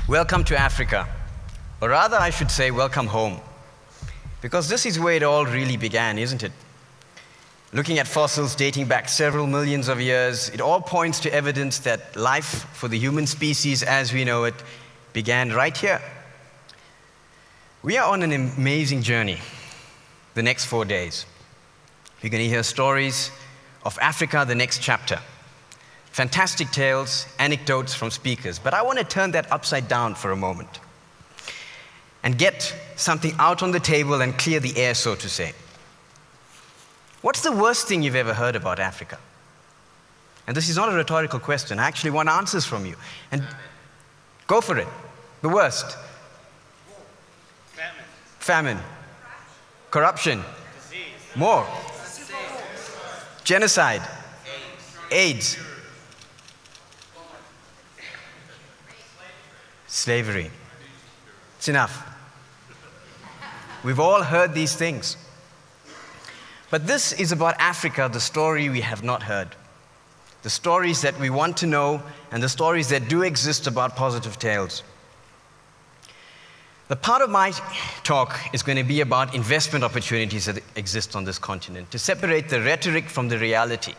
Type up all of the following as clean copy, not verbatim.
Welcome to Africa, or rather I should say welcome home, because this is where it all really began, isn't it? Looking at fossils dating back several millions of years, it all points to evidence that life for the human species as we know it began right here. We are on an amazing journey the next 4 days. We're going to hear stories of Africa, the next chapter. Fantastic tales, anecdotes from speakers. But I want to turn that upside down for a moment and get something out on the table and clear the air, so to say. What's the worst thing you've ever heard about Africa? And this is not a rhetorical question. I actually want answers from you. And go for it. The worst. Famine. Corruption. More. Genocide. AIDS. Slavery. It's enough. We've all heard these things. But this is about Africa, the story we have not heard. The stories that we want to know and the stories that do exist about positive tales. The part of my talk is going to be about investment opportunities that exist on this continent, to separate the rhetoric from the reality,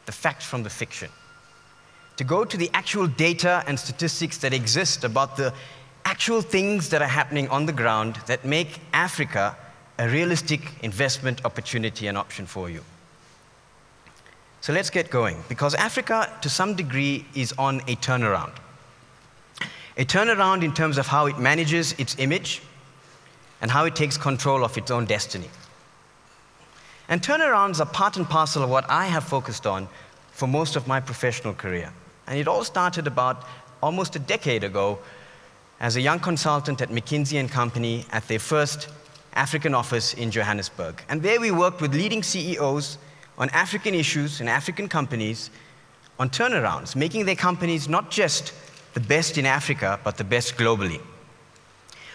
the fact from the fiction. To go to the actual data and statistics that exist about the actual things that are happening on the ground that make Africa a realistic investment opportunity and option for you. So let's get going, because Africa, to some degree, is on a turnaround. A turnaround in terms of how it manages its image and how it takes control of its own destiny. And turnarounds are part and parcel of what I have focused on for most of my professional career. And it all started about almost a decade ago as a young consultant at McKinsey & Company at their first African office in Johannesburg. And there we worked with leading CEOs on African issues and African companies on turnarounds, making their companies not just the best in Africa, but the best globally.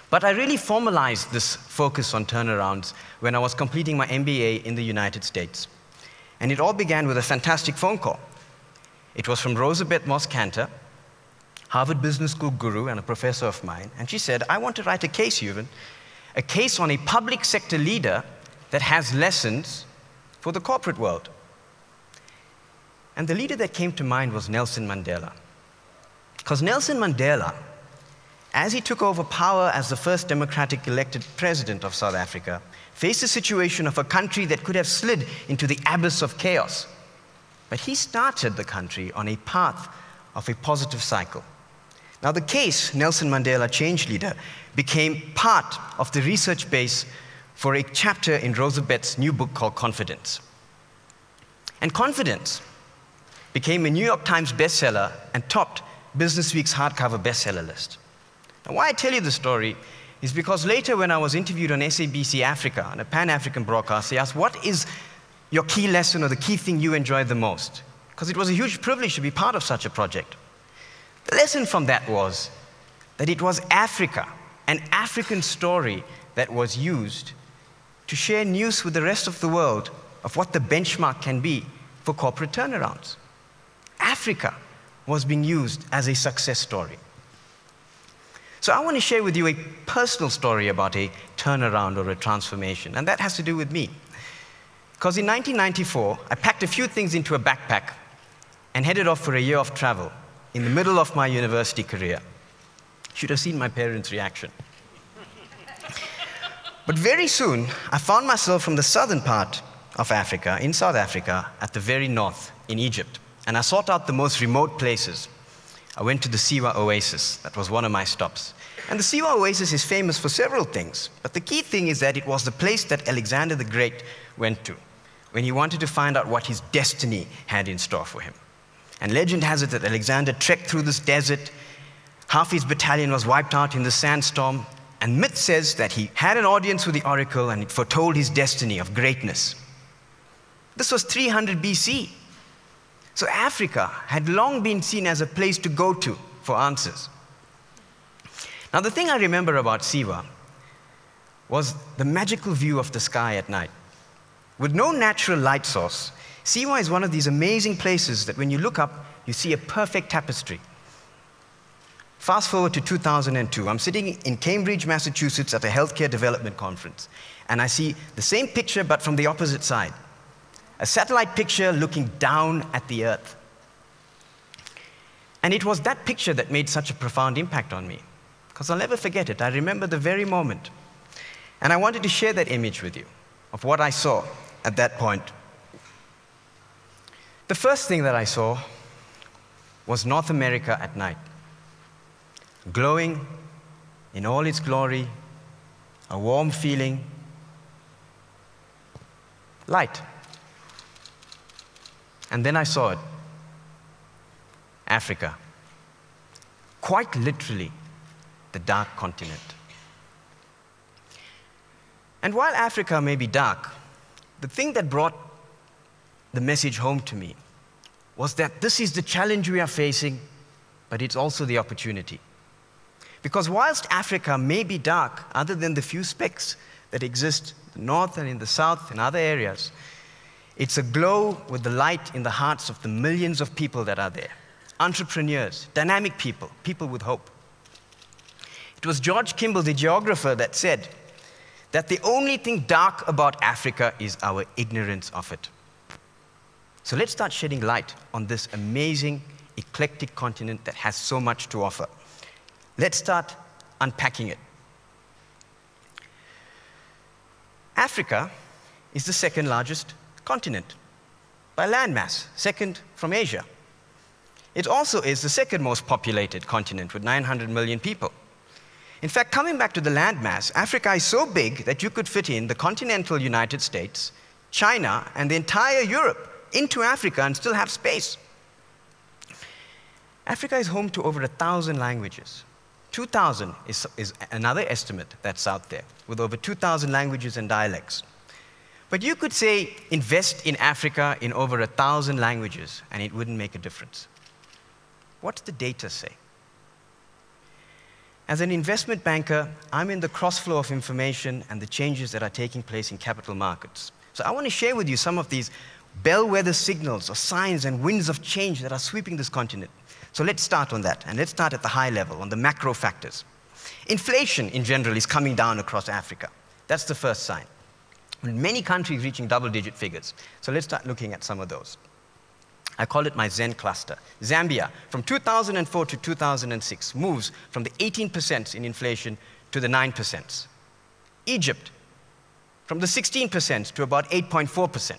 But I really formalized this focus on turnarounds when I was completing my MBA in the United States. And it all began with a fantastic phone call. It was from Rosabeth Moss-Kanter, Harvard Business School guru and a professor of mine. And she said, I want to write a case, Yuvan, a case on a public sector leader that has lessons for the corporate world. And the leader that came to mind was Nelson Mandela. Because Nelson Mandela, as he took over power as the first democratic elected president of South Africa, faced a situation of a country that could have slid into the abyss of chaos. But he started the country on a path of a positive cycle. Now, the case, Nelson Mandela, Change Leader, became part of the research base for a chapter in Rosabeth's new book called Confidence. And Confidence became a New York Times bestseller and topped Business Week's hardcover bestseller list. Now, why I tell you the story is because later when I was interviewed on SABC Africa, on a Pan-African broadcast, they asked, what is your key lesson or the key thing you enjoyed the most? Because it was a huge privilege to be part of such a project. The lesson from that was that it was Africa, an African story that was used to share news with the rest of the world of what the benchmark can be for corporate turnarounds. Africa was being used as a success story. So I want to share with you a personal story about a turnaround or a transformation, and that has to do with me. Because in 1994, I packed a few things into a backpack and headed off for a year of travel in the middle of my university career. Should have seen my parents' reaction. But very soon, I found myself from the southern part of Africa, in South Africa, at the very north, in Egypt. And I sought out the most remote places. I went to the Siwa Oasis. That was one of my stops. And the Siwa Oasis is famous for several things. But the key thing is that it was the place that Alexander the Great went to when he wanted to find out what his destiny had in store for him. And legend has it that Alexander trekked through this desert. Half his battalion was wiped out in the sandstorm. And myth says that he had an audience with the oracle and it foretold his destiny of greatness. This was 300 BC. So Africa had long been seen as a place to go to for answers. Now, the thing I remember about Siwa was the magical view of the sky at night. With no natural light source, Siwa is one of these amazing places that when you look up, you see a perfect tapestry. Fast forward to 2002. I'm sitting in Cambridge, Massachusetts at a healthcare development conference. And I see the same picture, but from the opposite side. A satellite picture looking down at the Earth. And it was that picture that made such a profound impact on me. Because I'll never forget it. I remember the very moment. And I wanted to share that image with you of what I saw at that point. The first thing that I saw was North America at night, glowing in all its glory, a warm feeling, light. And then I saw it, Africa, quite literally the dark continent. And while Africa may be dark, the thing that brought the message home to me was that this is the challenge we are facing, but it's also the opportunity. Because whilst Africa may be dark, other than the few specks that exist in the north and in the south and other areas, it's aglow with the light in the hearts of the millions of people that are there. Entrepreneurs, dynamic people, people with hope. It was George Kimball, the geographer, that said that the only thing dark about Africa is our ignorance of it. So let's start shedding light on this amazing, eclectic continent that has so much to offer. Let's start unpacking it. Africa is the second largest continent by landmass, second from Asia. It also is the second most populated continent with 900 million people. In fact, coming back to the landmass, Africa is so big that you could fit in the continental United States, China, and the entire Europe into Africa and still have space. Africa is home to over 1,000 languages. 2,000 is another estimate that's out there, with over 2,000 languages and dialects. But you could say, invest in Africa in over 1,000 languages, and it wouldn't make a difference. What's the data say? As an investment banker, I'm in the cross-flow of information and the changes that are taking place in capital markets. So I want to share with you some of these bellwether signals or signs and winds of change that are sweeping this continent. So let's start on that, and let's start at the high level, on the macro factors. Inflation, in general, is coming down across Africa. That's the first sign. Many countries reaching double-digit figures. So let's start looking at some of those. I call it my Zen cluster. Zambia, from 2004 to 2006, moves from the 18% in inflation to the 9%. Egypt, from the 16% to about 8.4%.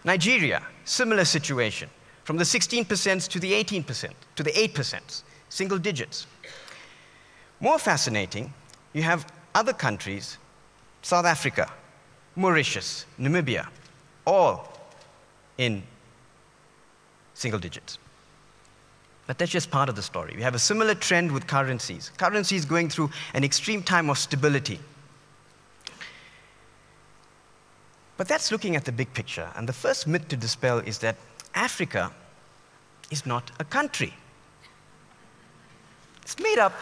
Nigeria, similar situation, from the 16% to the 18%, to the 8%, single digits. More fascinating, you have other countries, South Africa, Mauritius, Namibia, all in single digits. But that's just part of the story. We have a similar trend with currencies. Currencies going through an extreme time of stability. But that's looking at the big picture. And the first myth to dispel is that Africa is not a country. It's made up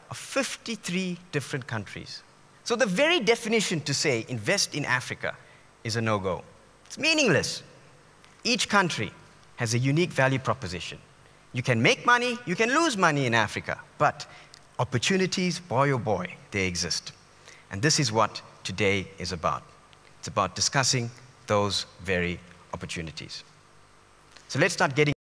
of 53 different countries. So the very definition to say invest in Africa is a no-go. It's meaningless. Each country has a unique value proposition. You can make money, you can lose money in Africa, but opportunities, boy oh boy, they exist. And this is what today is about. It's about discussing those very opportunities. So let's start getting